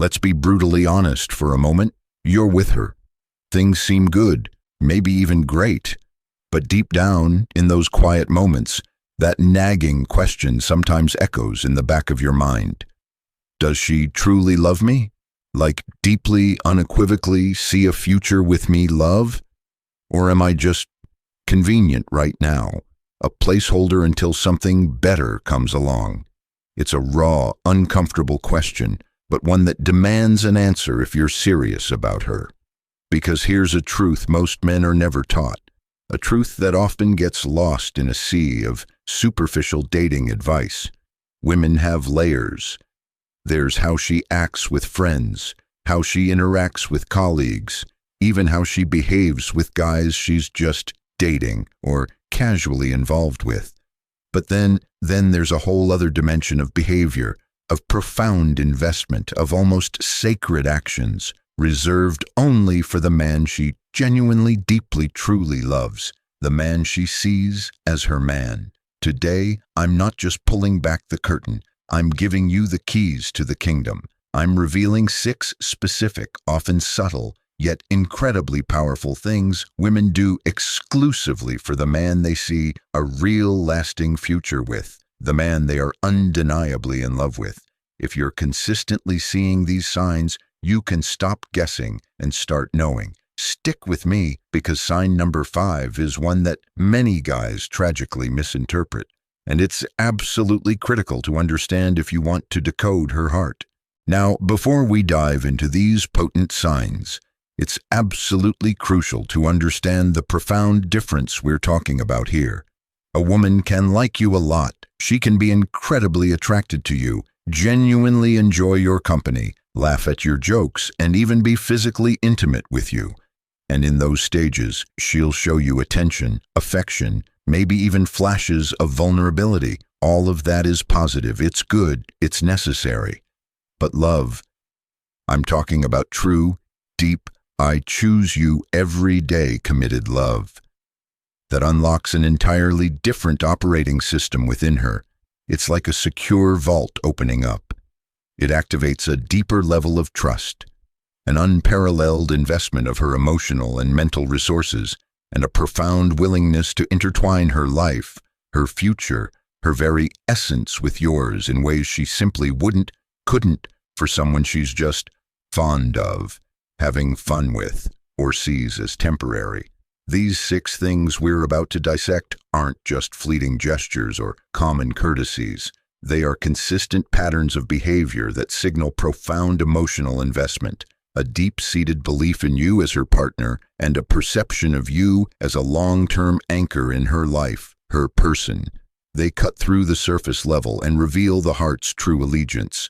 Let's be brutally honest for a moment. You're with her. Things seem good, maybe even great. But deep down, in those quiet moments, that nagging question sometimes echoes in the back of your mind. Does she truly love me? Like deeply, unequivocally see a future with me love? Or am I just convenient right now, a placeholder until something better comes along? It's a raw, uncomfortable question, but one that demands an answer if you're serious about her. Because here's a truth most men are never taught, a truth that often gets lost in a sea of superficial dating advice. Women have layers. There's how she acts with friends, how she interacts with colleagues, even how she behaves with guys she's just dating or casually involved with. But then there's a whole other dimension of behavior, of profound investment, of almost sacred actions, reserved only for the man she genuinely, deeply, truly loves, the man she sees as her man. Today, I'm not just pulling back the curtain, I'm giving you the keys to the kingdom. I'm revealing 6 specific, often subtle, yet incredibly powerful things women do exclusively for the man they see a real lasting future with, the man they are undeniably in love with. If you're consistently seeing these signs, you can stop guessing and start knowing. Stick with me, because sign number 5 is one that many guys tragically misinterpret, and it's absolutely critical to understand if you want to decode her heart. Now, before we dive into these potent signs, it's absolutely crucial to understand the profound difference we're talking about here. A woman can like you a lot. She can be incredibly attracted to you, genuinely enjoy your company, laugh at your jokes, and even be physically intimate with you. And in those stages, she'll show you attention, affection, maybe even flashes of vulnerability. All of that is positive, it's good, it's necessary. But love, I'm talking about true, deep, I choose you every day committed love. That unlocks an entirely different operating system within her. It's like a secure vault opening up. It activates a deeper level of trust, an unparalleled investment of her emotional and mental resources, and a profound willingness to intertwine her life, her future, her very essence with yours in ways she simply couldn't for someone she's just fond of, having fun with, or sees as temporary. These 6 things we're about to dissect aren't just fleeting gestures or common courtesies. They are consistent patterns of behavior that signal profound emotional investment, a deep-seated belief in you as her partner, and a perception of you as a long-term anchor in her life, her person. They cut through the surface level and reveal the heart's true allegiance.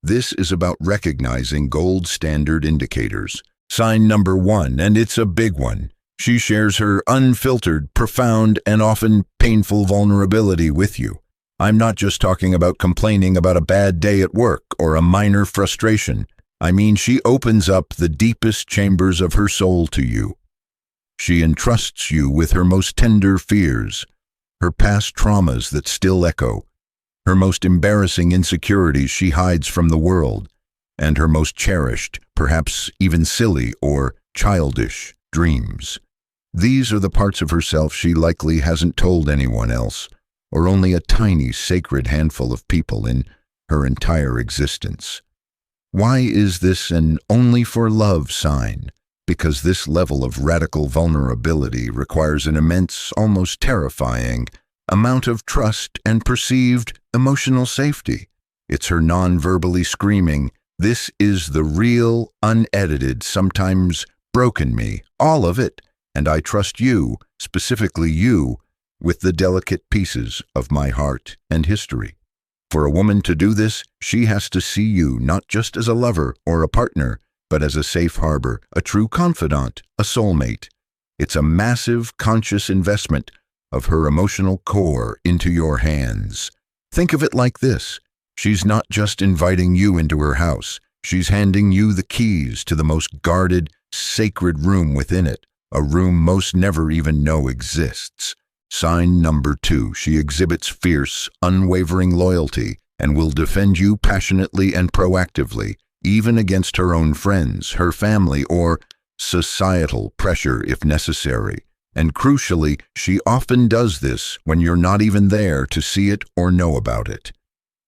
This is about recognizing gold standard indicators. Sign number 1, and it's a big one. She shares her unfiltered, profound, and often painful vulnerability with you. I'm not just talking about complaining about a bad day at work or a minor frustration. I mean, she opens up the deepest chambers of her soul to you. She entrusts you with her most tender fears, her past traumas that still echo, her most embarrassing insecurities she hides from the world, and her most cherished, perhaps even silly or childish, dreams. These are the parts of herself she likely hasn't told anyone else, or only a tiny sacred handful of people in her entire existence. Why is this an only for love sign? Because this level of radical vulnerability requires an immense, almost terrifying, amount of trust and perceived emotional safety. It's her non-verbally screaming, "This is the real, unedited, sometimes broken me, all of it, and I trust you, specifically you, with the delicate pieces of my heart and history." For a woman to do this, she has to see you not just as a lover or a partner, but as a safe harbor, a true confidant, a soulmate. It's a massive, conscious investment of her emotional core into your hands. Think of it like this. She's not just inviting you into her house. She's handing you the keys to the most guarded, sacred room within it, a room most never even know exists. Sign number 2, she exhibits fierce, unwavering loyalty and will defend you passionately and proactively, even against her own friends, her family, or societal pressure if necessary. And crucially, she often does this when you're not even there to see it or know about it.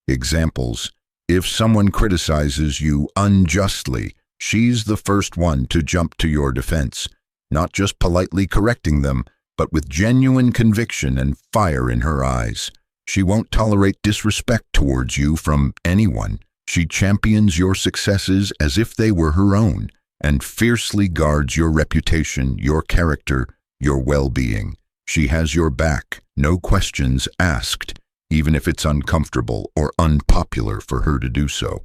Examples: if someone criticizes you unjustly, she's the first one to jump to your defense, not just politely correcting them, but with genuine conviction and fire in her eyes. She won't tolerate disrespect towards you from anyone. She champions your successes as if they were her own, and fiercely guards your reputation, your character, your well-being. She has your back, no questions asked, even if it's uncomfortable or unpopular for her to do so.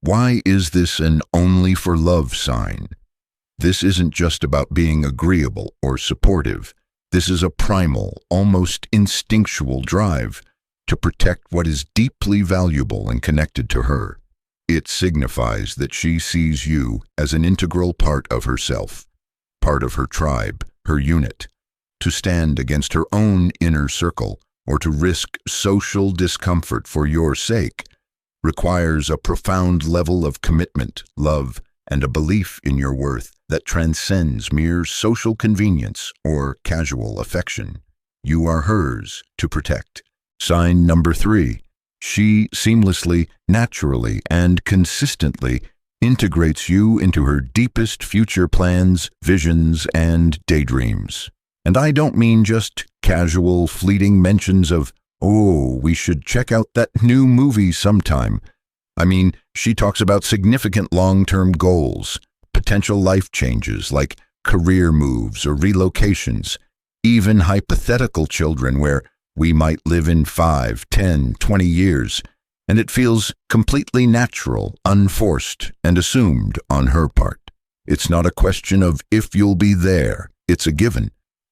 Why is this an only for love sign? This isn't just about being agreeable or supportive. This is a primal, almost instinctual drive to protect what is deeply valuable and connected to her. It signifies that she sees you as an integral part of herself, part of her tribe, her unit. To stand against her own inner circle or to risk social discomfort for your sake requires a profound level of commitment, love, and a belief in your worth that transcends mere social convenience or casual affection. You are hers to protect. Sign number 3. She seamlessly, naturally, and consistently integrates you into her deepest future plans, visions, and daydreams. And I don't mean just casual, fleeting mentions of, "Oh, we should check out that new movie sometime." I mean, she talks about significant long-term goals, potential life changes like career moves or relocations, even hypothetical children where we might live in 5, 10, 20 years, and it feels completely natural, unforced, and assumed on her part. It's not a question of if you'll be there, it's a given.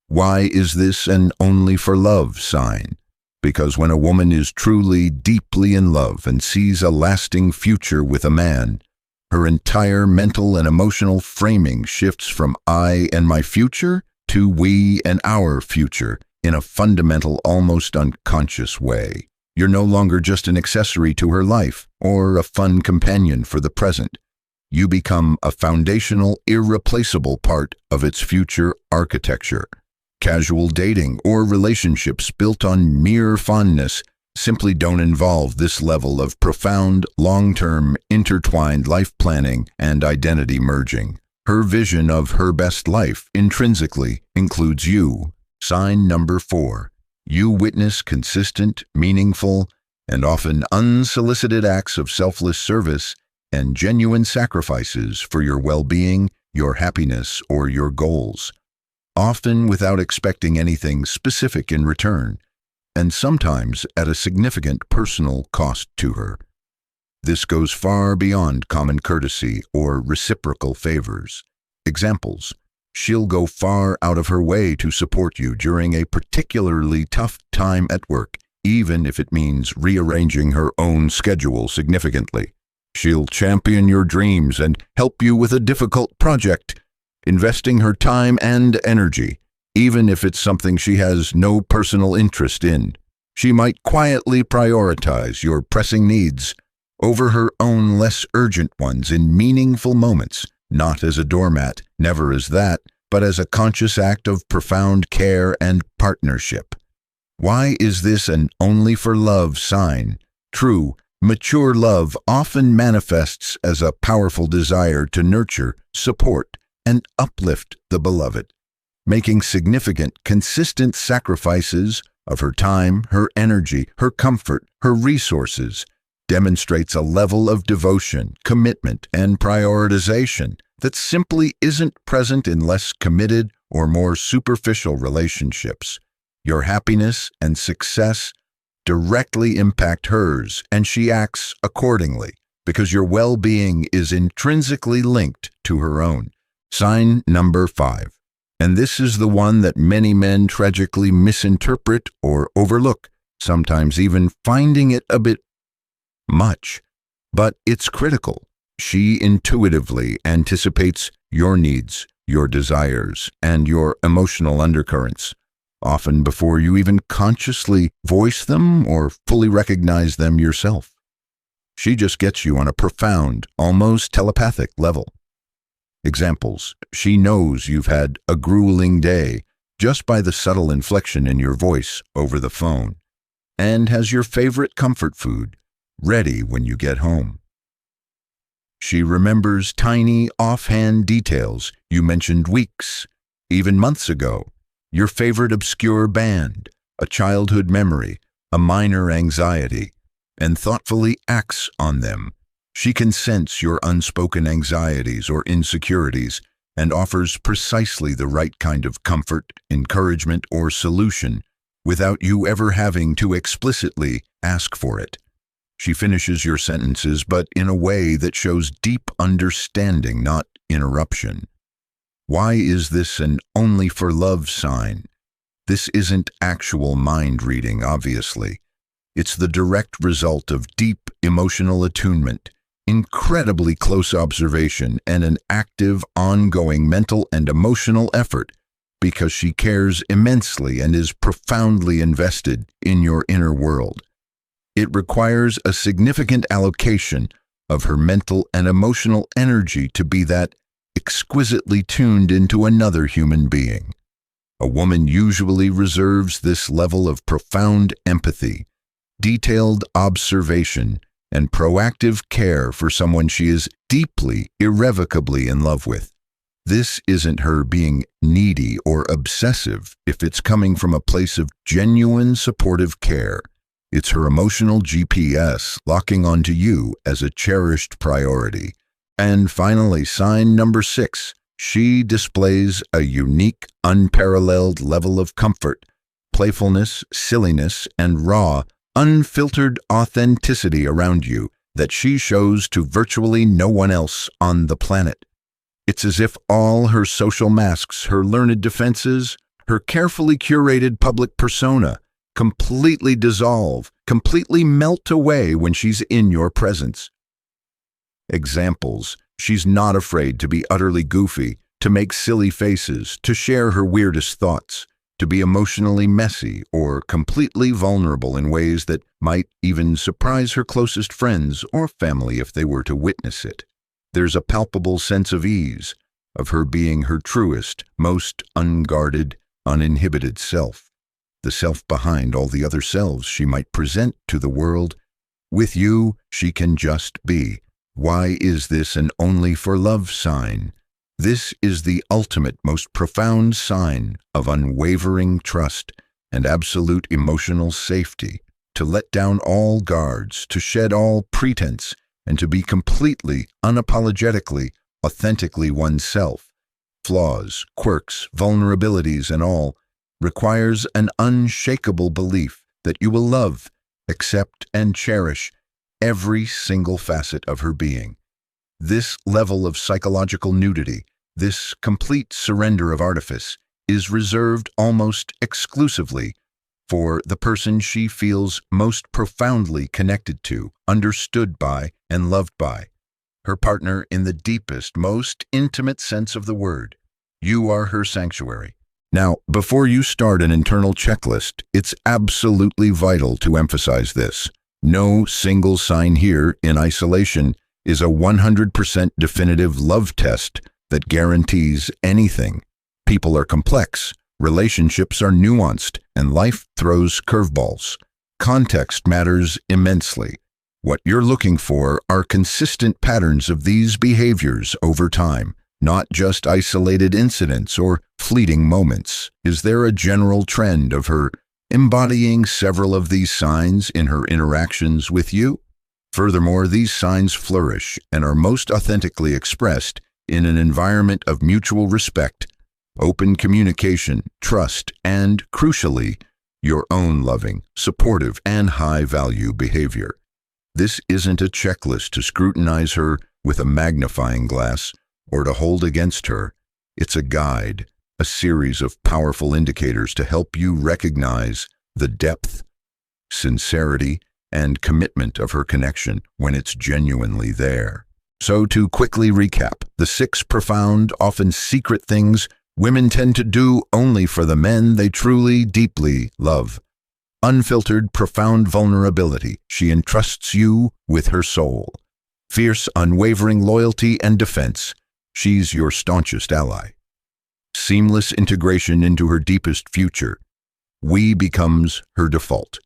Why is this an only for love sign? Because when a woman is truly, deeply in love and sees a lasting future with a man, her entire mental and emotional framing shifts from I and my future to we and our future in a fundamental, almost unconscious way. You're no longer just an accessory to her life or a fun companion for the present. You become a foundational, irreplaceable part of its future architecture. Casual dating or relationships built on mere fondness simply don't involve this level of profound, long-term, intertwined life planning and identity merging. Her vision of her best life intrinsically includes you. Sign number 4. You witness consistent, meaningful, and often unsolicited acts of selfless service and genuine sacrifices for your well-being, your happiness, or your goals, often without expecting anything specific in return, and sometimes at a significant personal cost to her. This goes far beyond common courtesy or reciprocal favors. Examples: she'll go far out of her way to support you during a particularly tough time at work, even if it means rearranging her own schedule significantly. She'll champion your dreams and help you with a difficult project, investing her time and energy, even if it's something she has no personal interest in. She might quietly prioritize your pressing needs over her own less urgent ones in meaningful moments, not as a doormat, never as that, but as a conscious act of profound care and partnership. Why is this an only for love sign? True, mature love often manifests as a powerful desire to nurture, support, and uplift the beloved. Making significant, consistent sacrifices of her time, her energy, her comfort, her resources demonstrates a level of devotion, commitment, and prioritization that simply isn't present in less committed or more superficial relationships. Your happiness and success directly impact hers, and she acts accordingly because your well-being is intrinsically linked to her own. Sign number 5. And this is the one that many men tragically misinterpret or overlook, sometimes even finding it a bit much. But it's critical. She intuitively anticipates your needs, your desires, and your emotional undercurrents, often before you even consciously voice them or fully recognize them yourself. She just gets you on a profound, almost telepathic level. Examples: she knows you've had a grueling day just by the subtle inflection in your voice over the phone, and has your favorite comfort food ready when you get home. She remembers tiny, offhand details you mentioned weeks, even months ago, your favorite obscure band, a childhood memory, a minor anxiety, and thoughtfully acts on them. She can sense your unspoken anxieties or insecurities and offers precisely the right kind of comfort, encouragement, or solution without you ever having to explicitly ask for it. She finishes your sentences, but in a way that shows deep understanding, not interruption. Why is this an only for love sign? This isn't actual mind reading, obviously. It's the direct result of deep emotional attunement, incredibly close observation, and an active, ongoing mental and emotional effort because she cares immensely and is profoundly invested in your inner world. It requires a significant allocation of her mental and emotional energy to be that exquisitely tuned into another human being. A woman usually reserves this level of profound empathy, detailed observation, and proactive care for someone she is deeply, irrevocably in love with. This isn't her being needy or obsessive if it's coming from a place of genuine supportive care. It's her emotional GPS locking onto you as a cherished priority. And finally, sign number 6. She displays a unique, unparalleled level of comfort, playfulness, silliness, and raw, unfiltered authenticity around you that she shows to virtually no one else on the planet. It's as if all her social masks, her learned defenses, her carefully curated public persona completely dissolve, completely melt away when she's in your presence. Examples: she's not afraid to be utterly goofy, to make silly faces, to share her weirdest thoughts, to be emotionally messy or completely vulnerable in ways that might even surprise her closest friends or family if they were to witness it. There's a palpable sense of ease, of her being her truest, most unguarded, uninhibited self, the self behind all the other selves she might present to the world. With you, she can just be. Why is this an only for love sign? This is the ultimate, most profound sign of unwavering trust and absolute emotional safety, to let down all guards, to shed all pretense, and to be completely, unapologetically, authentically oneself. Flaws, quirks, vulnerabilities, and all, requires an unshakable belief that you will love, accept, and cherish every single facet of her being. This level of psychological nudity, this complete surrender of artifice, is reserved almost exclusively for the person she feels most profoundly connected to, understood by, and loved by. Her partner in the deepest, most intimate sense of the word. You are her sanctuary. Now, before you start an internal checklist, it's absolutely vital to emphasize this. No single sign here in isolation is a 100% definitive love test that guarantees anything. People are complex, relationships are nuanced, and life throws curveballs. Context matters immensely. What you're looking for are consistent patterns of these behaviors over time, not just isolated incidents or fleeting moments. Is there a general trend of her embodying several of these signs in her interactions with you? Furthermore, these signs flourish and are most authentically expressed in an environment of mutual respect, open communication, trust, and, crucially, your own loving, supportive, and high-value behavior. This isn't a checklist to scrutinize her with a magnifying glass or to hold against her. It's a guide, a series of powerful indicators to help you recognize the depth, sincerity, and commitment of her connection when it's genuinely there. So to quickly recap, the 6 profound, often secret things women tend to do only for the men they truly, deeply love. Unfiltered, profound vulnerability. She entrusts you with her soul. Fierce, unwavering loyalty and defense. She's your staunchest ally. Seamless integration into her deepest future. We becomes her default.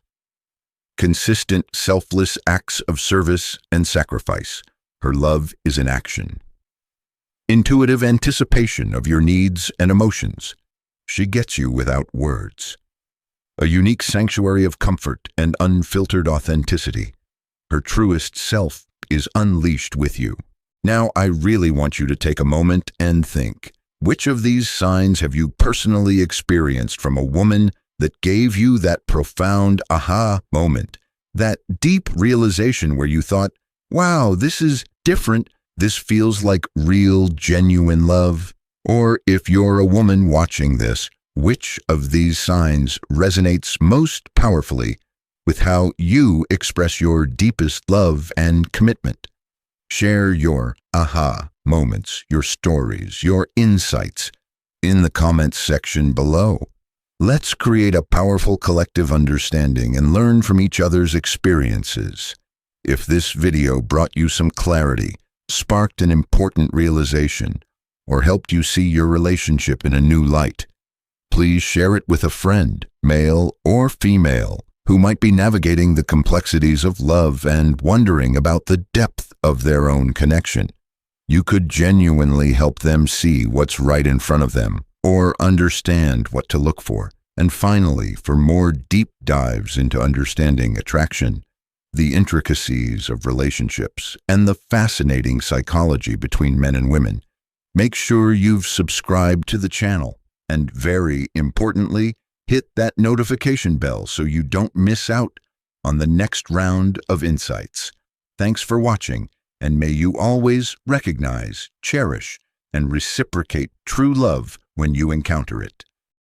Consistent, selfless acts of service and sacrifice. Her love is in action. Intuitive anticipation of your needs and emotions. She gets you without words. A unique sanctuary of comfort and unfiltered authenticity. Her truest self is unleashed with you. Now, I really want you to take a moment and think, which of these signs have you personally experienced from a woman that gave you that profound aha moment, that deep realization where you thought, wow, this is different, this feels like real, genuine love? Or if you're a woman watching this, which of these signs resonates most powerfully with how you express your deepest love and commitment? Share your aha moments, your stories, your insights in the comments section below. Let's create a powerful collective understanding and learn from each other's experiences. If this video brought you some clarity, sparked an important realization, or helped you see your relationship in a new light, please share it with a friend, male or female, who might be navigating the complexities of love and wondering about the depth of their own connection. You could genuinely help them see what's right in front of them, or understand what to look for. And finally, for more deep dives into understanding attraction, the intricacies of relationships, and the fascinating psychology between men and women, make sure you've subscribed to the channel. And very importantly, hit that notification bell so you don't miss out on the next round of insights. Thanks for watching, and may you always recognize, cherish, and reciprocate true love when you encounter it.